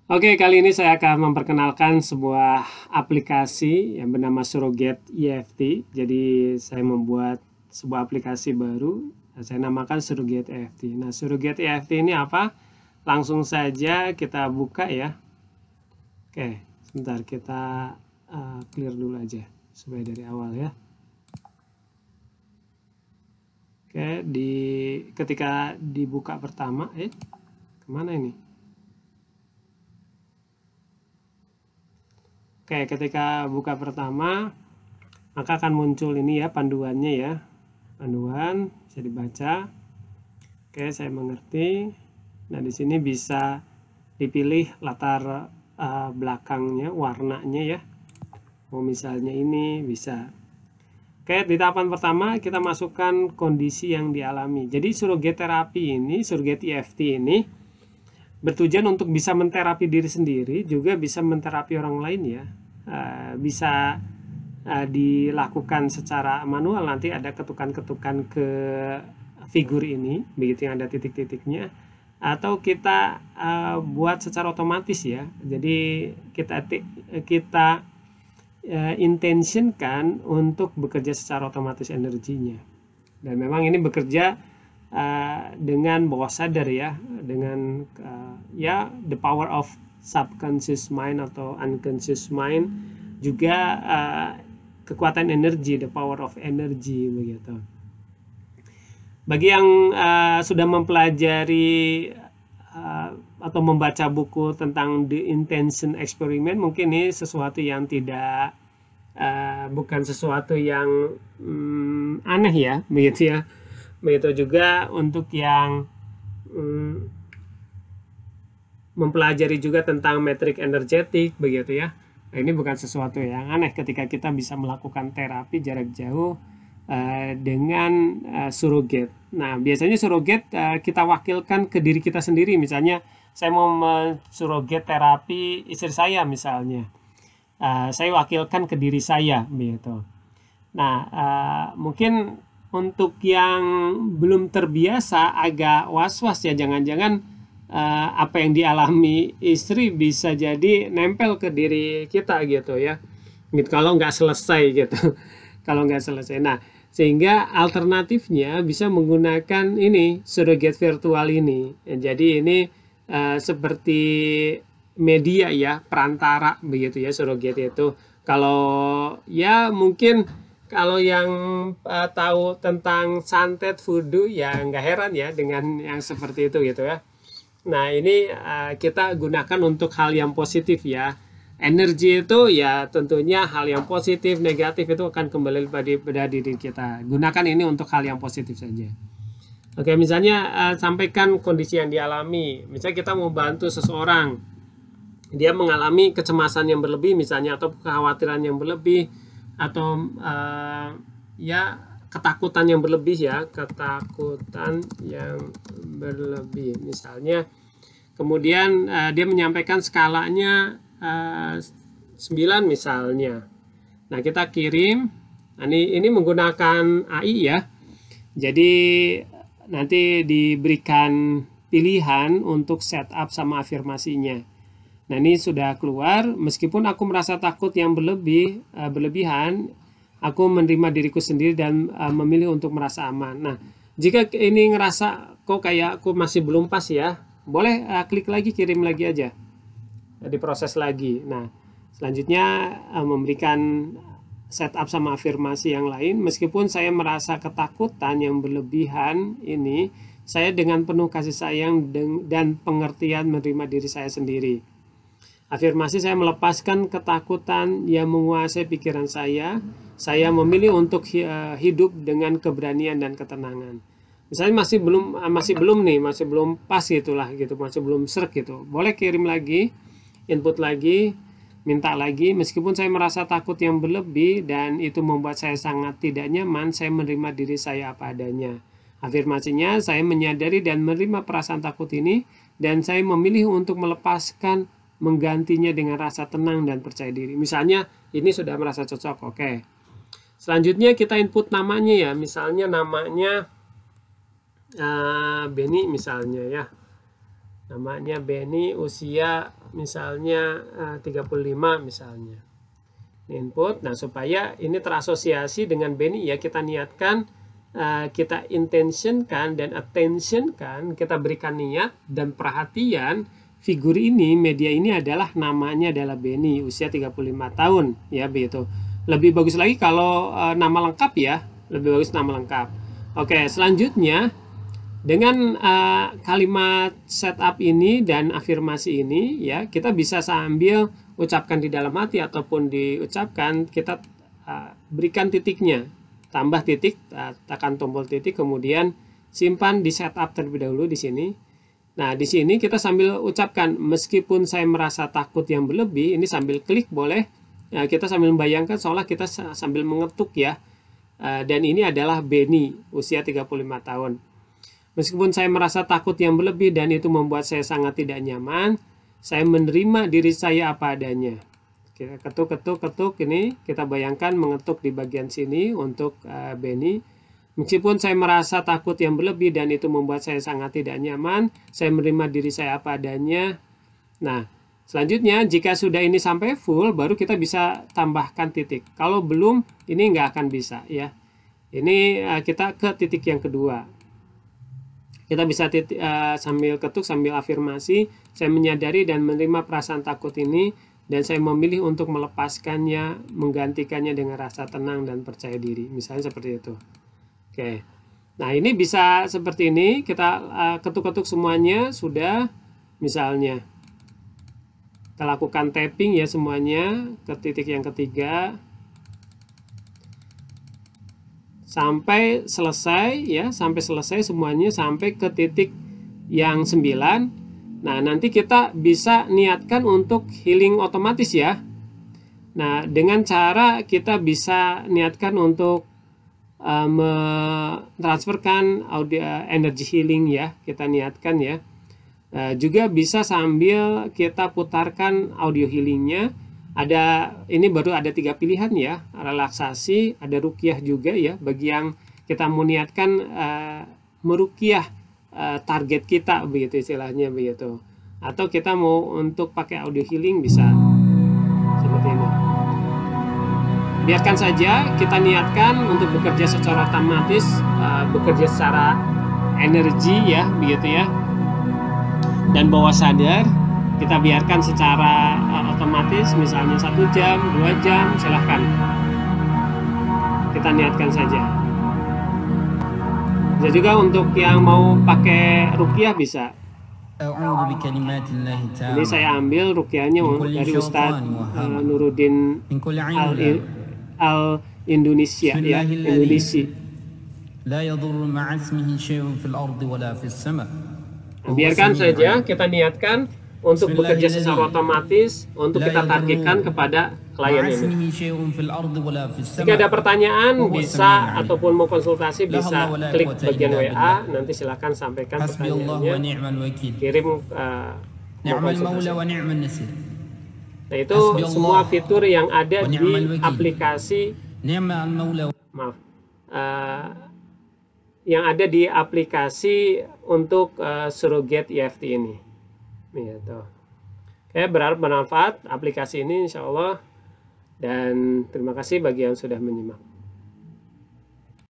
Oke, kali ini saya akan memperkenalkan sebuah aplikasi yang bernama Surrogate EFT. Jadi saya membuat sebuah aplikasi baru, saya namakan Surrogate EFT. Nah, Surrogate EFT ini apa? Langsung saja kita buka ya. Oke, sebentar kita clear dulu aja supaya dari awal ya. Oke, ketika dibuka pertama, kemana ini? Oke, ketika buka pertama, maka akan muncul ini ya panduannya ya. Panduan bisa dibaca. Oke, saya mengerti. Nah, di sini bisa dipilih latar belakangnya, warnanya ya. Mau misalnya ini bisa. Oke, di tahapan pertama kita masukkan kondisi yang dialami. Jadi surrogate terapi ini, surrogate EFT ini bertujuan untuk bisa menterapi diri sendiri, juga bisa menterapi orang lain ya. Bisa dilakukan secara manual, nanti ada ketukan-ketukan ke figur ini, begitu yang ada titik-titiknya, atau kita buat secara otomatis ya. Jadi kita intentionkan untuk bekerja secara otomatis energinya, dan memang ini bekerja dengan bawah sadar ya, dengan ya the power of subconscious mind atau unconscious mind, juga kekuatan energi, the power of energy begitu. Bagi yang sudah mempelajari atau membaca buku tentang The Intention Experiment, mungkin ini sesuatu yang tidak bukan sesuatu yang aneh ya, begitu ya. Begitu juga untuk yang mempelajari juga tentang metrik energetik begitu ya. Nah, ini bukan sesuatu yang aneh ketika kita bisa melakukan terapi jarak jauh dengan surrogate. Nah, biasanya surrogate kita wakilkan ke diri kita sendiri. Misalnya saya mau surrogate terapi istri saya misalnya. Saya wakilkan ke diri saya begitu. Nah, mungkin untuk yang belum terbiasa agak was-was ya, jangan-jangan apa yang dialami istri bisa jadi nempel ke diri kita gitu ya, gitu, kalau nggak selesai gitu. Kalau nggak selesai, nah sehingga alternatifnya bisa menggunakan ini surrogate virtual ini. Jadi ini seperti media ya, perantara begitu ya surrogate itu. Kalau ya mungkin kalau yang tahu tentang santet voodoo ya nggak heran ya dengan yang seperti itu gitu ya. Nah, ini kita gunakan untuk hal yang positif ya. Energi itu ya tentunya hal yang positif, negatif itu akan kembali pada diri kita. Gunakan ini untuk hal yang positif saja. Oke, misalnya sampaikan kondisi yang dialami. Misalnya kita mau bantu seseorang, dia mengalami kecemasan yang berlebih misalnya, atau kekhawatiran yang berlebih, atau ya ketakutan yang berlebih ya, ketakutan yang berlebih misalnya. Kemudian dia menyampaikan skalanya 9 misalnya. Nah, kita kirim. Nah, ini menggunakan AI ya. Jadi nanti diberikan pilihan untuk setup sama afirmasinya. Nah, ini sudah keluar. Meskipun aku merasa takut yang berlebihan, aku menerima diriku sendiri dan memilih untuk merasa aman. Nah, jika ini ngerasa kok kayak aku masih belum pas ya, boleh klik lagi, kirim lagi aja, diproses lagi. Nah, selanjutnya memberikan setup sama afirmasi yang lain. Meskipun saya merasa ketakutan yang berlebihan ini, saya dengan penuh kasih sayang dan pengertian menerima diri saya sendiri. Afirmasi, saya melepaskan ketakutan yang menguasai pikiran saya. Saya memilih untuk hidup dengan keberanian dan ketenangan. Misalnya masih belum pas gitulah gitu, masih belum srek gitu. Boleh kirim lagi, input lagi, minta lagi. Meskipun saya merasa takut yang berlebih dan itu membuat saya sangat tidak nyaman, saya menerima diri saya apa adanya. Afirmasinya, saya menyadari dan menerima perasaan takut ini, dan saya memilih untuk melepaskan, menggantinya dengan rasa tenang dan percaya diri. Misalnya ini sudah merasa cocok, oke. Selanjutnya kita input namanya ya, misalnya namanya Benny misalnya ya. namanya Benny, usia misalnya 35 misalnya. Input. Nah, supaya ini terasosiasi dengan Benny ya, kita niatkan, kita intentionkan dan attentionkan, kita berikan niat dan perhatian figur ini, media ini adalah namanya adalah Benny, usia 35 tahun ya, begitu. Lebih bagus lagi kalau nama lengkap ya, lebih bagus nama lengkap. Oke, selanjutnya dengan kalimat setup ini dan afirmasi ini ya, kita bisa sambil ucapkan di dalam hati ataupun diucapkan, kita berikan titiknya, tambah titik, tekan tombol titik, kemudian simpan di setup terlebih dahulu di sini. Nah, di sini kita sambil ucapkan, meskipun saya merasa takut yang berlebih, ini sambil klik boleh, kita sambil membayangkan seolah kita sambil mengetuk ya, dan ini adalah Benny, usia 35 tahun. Meskipun saya merasa takut yang berlebih dan itu membuat saya sangat tidak nyaman, saya menerima diri saya apa adanya. Kita ketuk, ini kita bayangkan mengetuk di bagian sini untuk Benny. Meskipun saya merasa takut yang berlebih dan itu membuat saya sangat tidak nyaman, saya menerima diri saya apa adanya. Nah, selanjutnya jika sudah ini sampai full, baru kita bisa tambahkan titik. Kalau belum, ini nggak akan bisa ya. Ini kita ke titik yang kedua. Kita bisa sambil ketuk, sambil afirmasi, saya menyadari dan menerima perasaan takut ini, dan saya memilih untuk melepaskannya, menggantikannya dengan rasa tenang dan percaya diri. Misalnya seperti itu. Oke. Nah, ini bisa seperti ini, kita ketuk-ketuk semuanya, sudah. Misalnya, kita lakukan tapping ya semuanya, ke titik yang ketiga. Sampai selesai ya, sampai selesai semuanya, sampai ke titik yang 9. Nah, nanti kita bisa niatkan untuk healing otomatis ya. Nah, dengan cara kita bisa niatkan untuk mentransferkan audio energi healing ya, kita niatkan ya. Juga bisa sambil kita putarkan audio healingnya. Ada, ini baru ada 3 pilihan ya, relaksasi, ada ruqyah juga ya, bagi yang kita mau niatkan meruqyah target kita begitu istilahnya begitu. Atau kita mau untuk pakai audio healing bisa seperti ini. Biarkan saja, kita niatkan untuk bekerja secara otomatis, bekerja secara energi ya begitu ya. Dan bawah sadar kita biarkan secara otomatis, misalnya 1 jam, 2 jam, silahkan kita niatkan saja. Bisa juga untuk yang mau pakai ruqyah bisa. Ini saya ambil ruqyahnya dari Ustadz Nuruddin Al-Indonesia ya, Indonesia. Biarkan saja, kita niatkan untuk bekerja secara otomatis, untuk kita targetkan kepada klien ini. Jika ada pertanyaan bisa, ataupun mau konsultasi bisa klik bagian WA, nanti silakan sampaikan pertanyaannya, kirim mau konsultasi. Nah, itu semua fitur yang ada di aplikasi, yang ada di aplikasi untuk surrogate EFT ini. Gitu. Oke, berharap bermanfaat aplikasi ini insya Allah, dan terima kasih bagi yang sudah menyimak.